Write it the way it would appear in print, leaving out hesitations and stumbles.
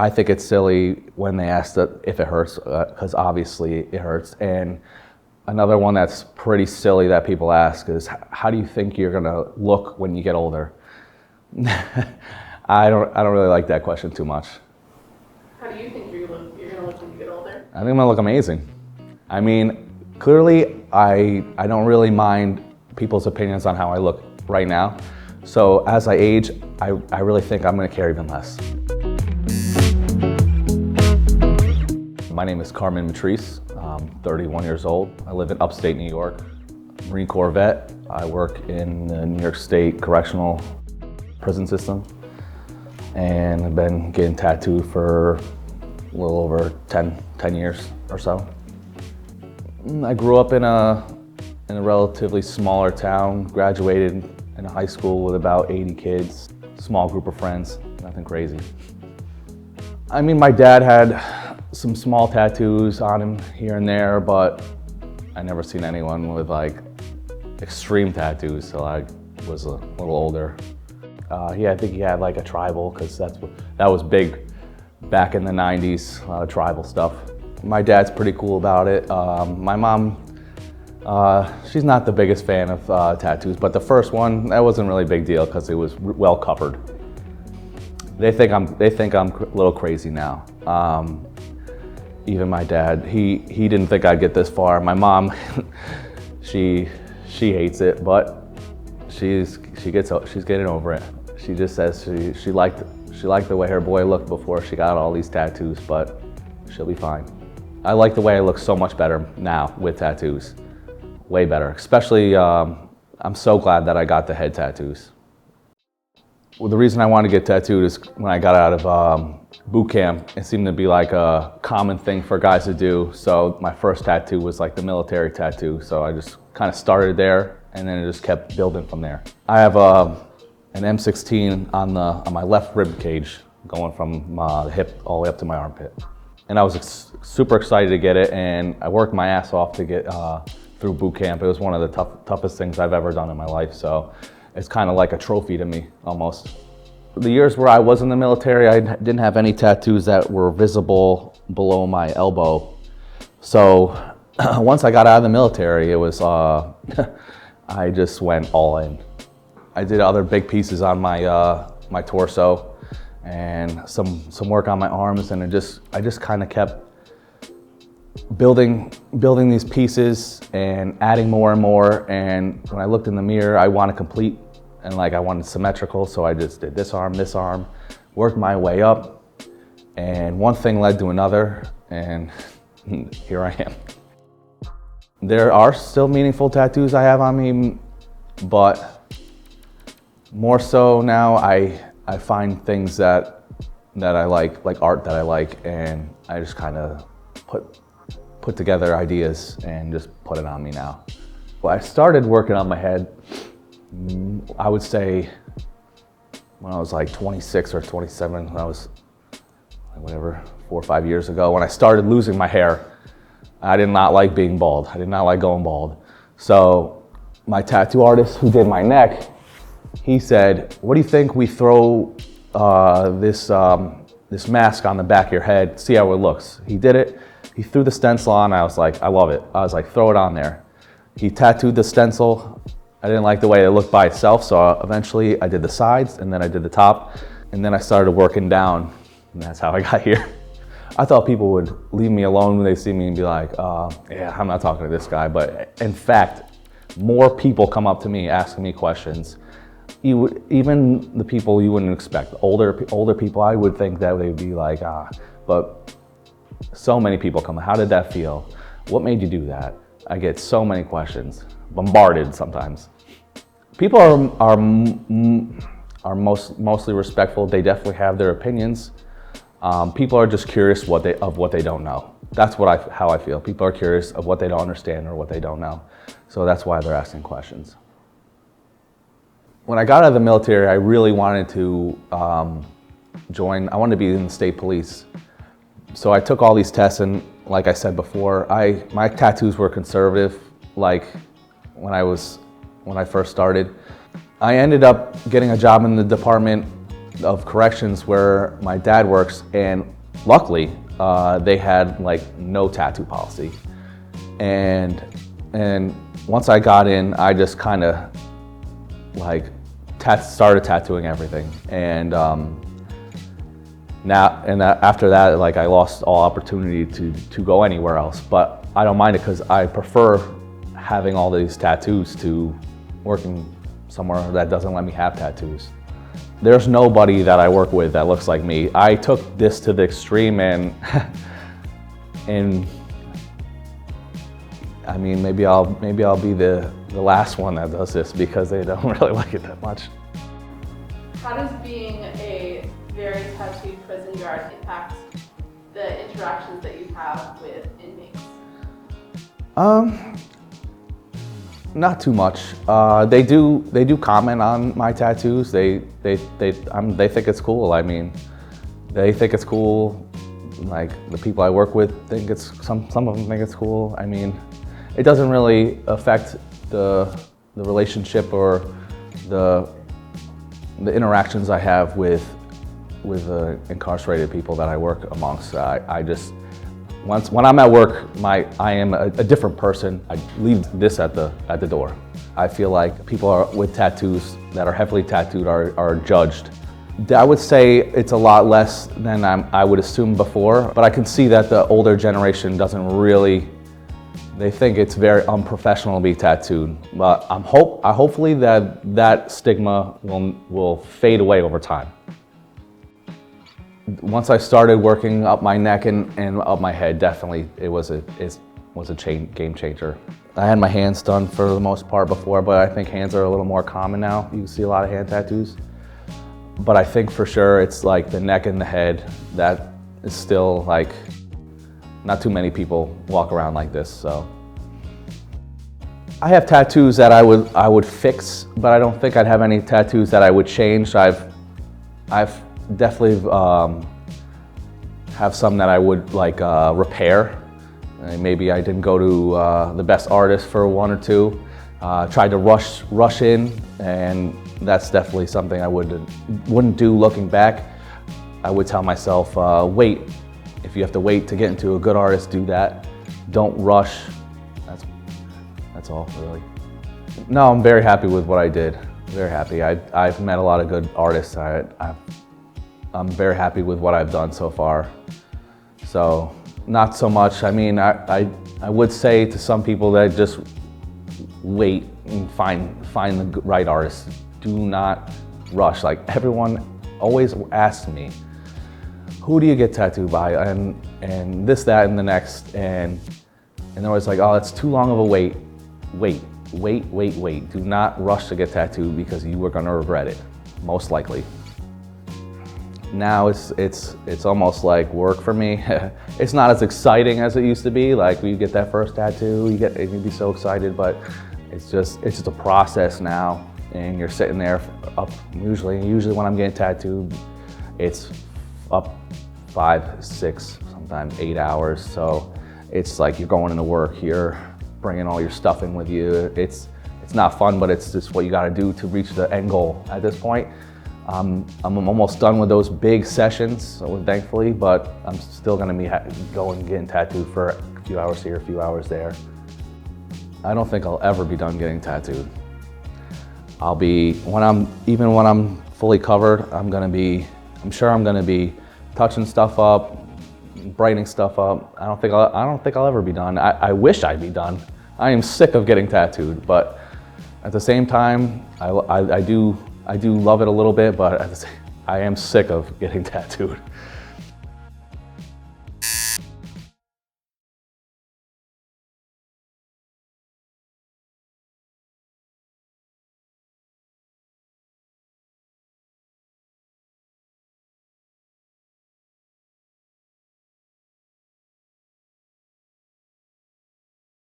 I think it's silly when they ask if it hurts, because obviously it hurts. And another one that's pretty silly that people ask is, how do you think you're gonna look when you get older? I don't really like that question too much. How do you think you're gonna look when you get older? I think I'm gonna look amazing. I mean, clearly I don't really mind people's opinions on how I look right now. So as I age, I really think I'm gonna care even less. My name is Carmen. I'm 31 years old. I live in upstate New York. Marine Corps vet. I work in the New York State correctional prison system. And I've been getting tattooed for a little over 10 years or so. I grew up in a relatively smaller town, graduated in a high school with about 80 kids, small group of friends, nothing crazy. I mean, my dad had some small tattoos on him here and there, but I never seen anyone with like extreme tattoos till I was a little older. I think he had like a tribal, because that was big back in the 90s, a lot of tribal stuff. My dad's pretty cool about it. My mom, she's not the biggest fan of tattoos, but the first one, that wasn't really a big deal because it was well covered. They think I'm a little crazy now. Even my dad, he didn't think I'd get this far. My mom, she hates it, but she's getting over it. She just says she liked the way her boy looked before she got all these tattoos, but she'll be fine. I like the way I look so much better now with tattoos, way better. Especially, I'm so glad that I got the head tattoos. Well, the reason I wanted to get tattooed is when I got out of boot camp, it seemed to be like a common thing for guys to do. So my first tattoo was like the military tattoo. So I just kind of started there, and then it just kept building from there. I have an M16 on my left rib cage, going from the hip all the way up to my armpit. And I was super excited to get it, and I worked my ass off to get through boot camp. It was one of the toughest things I've ever done in my life. So it's kind of like a trophy to me, almost. The years where I was in the military, I didn't have any tattoos that were visible below my elbow. So once I got out of the military, it was, I just went all in. I did other big pieces on my torso and some work on my arms, and I just kind of kept building these pieces and adding more and more. And when I looked in the mirror, I wanted complete, and like I wanted symmetrical, so I just did this arm, worked my way up, and one thing led to another, and here I am. There are still meaningful tattoos I have on me, but more so now I find things that I like art that I like, and I just kind of put together ideas and just put it on me now. Well, I started working on my head, I would say when I was like 26 or 27, when I was whatever, 4 or 5 years ago, when I started losing my hair. I did not like being bald. I did not like going bald. So my tattoo artist who did my neck, he said, "What do you think we throw this mask on the back of your head, see how it looks?" He did it. He threw the stencil on. I was like, I love it. I was like, throw it on there. He tattooed the stencil. I didn't like the way it looked by itself, so eventually I did the sides, and then I did the top, and then I started working down, and that's how I got here. I thought people would leave me alone when they see me and be like, yeah, I'm not talking to this guy. But in fact, more people come up to me asking me questions. Even the people you wouldn't expect, older people, I would think that they'd be like, but so many people come, how did that feel? What made you do that? I get so many questions, bombarded sometimes. People are mostly respectful. They definitely have their opinions. People are just curious of what they don't know. That's how I feel. People are curious of what they don't understand or what they don't know. So that's why they're asking questions. When I got out of the military, I really wanted to I wanted to be in the state police. So I took all these tests, and like I said before, my tattoos were conservative, like when I first started. I ended up getting a job in the department of corrections where my dad works, and luckily they had like no tattoo policy. And once I got in, I just kind of like started tattooing everything. And after that, like I lost all opportunity to go anywhere else. But I don't mind it because I prefer having all these tattoos to working somewhere that doesn't let me have tattoos. There's nobody that I work with that looks like me. I took this to the extreme, and I mean, maybe I'll be the last one that does this because they don't really like it that much. How does being a very tattooed prison guard impact the interactions that you have with inmates? Not too much. They do comment on my tattoos. They think it's cool. I mean, they think it's cool. Like the people I work with think some of them think it's cool. I mean, it doesn't really affect the relationship or the interactions I have with incarcerated people that I work amongst. I just when I'm at work, I am a different person. I leave this at the door. I feel like people with tattoos that are heavily tattooed are judged. I would say it's a lot less than I would assume before, but I can see that the older generation doesn't really. They think it's very unprofessional to be tattooed. But hopefully that stigma will fade away over time. Once I started working up my neck and up my head, definitely it was a game changer. I had my hands done for the most part before, but I think hands are a little more common now. You see a lot of hand tattoos. But I think for sure it's like the neck and the head that is still like, not too many people walk around like this, so. I have tattoos that I would fix, but I don't think I'd have any tattoos that I would change. I've definitely have some that I would like repair. Maybe I didn't go to the best artist for one or two. Tried to rush in, and that's definitely something I wouldn't do looking back. I would tell myself, wait. If you have to wait to get into a good artist, do that. Don't rush. That's all, really. No, I'm very happy with what I did. Very happy. I've met a lot of good artists. I'm very happy with what I've done so far. So, not so much. I mean, I would say to some people that just wait and find the right artist. Do not rush. Like everyone always asks me, who do you get tattooed by? And this, that, and the next. And they're always like, oh, it's too long of a wait. Wait. Do not rush to get tattooed because you are gonna regret it, most likely. Now it's almost like work for me. It's not as exciting as it used to be. Like when you get that first tattoo, you can be so excited, but it's just a process now. And you're sitting there up, usually when I'm getting tattooed, it's up 5, 6, sometimes 8 hours. So it's like you're going into work, you're bringing all your stuff in with you. It's not fun, but it's just what you got to do to reach the end goal at this point. I'm almost done with those big sessions, thankfully, but I'm still going to be getting tattooed for a few hours here, a few hours there. I don't think I'll ever be done getting tattooed. When I'm fully covered, I'm sure I'm gonna be touching stuff up, brightening stuff up. I don't think I'll ever be done. I wish I'd be done. I am sick of getting tattooed, but at the same time, I do love it a little bit, but I am sick of getting tattooed.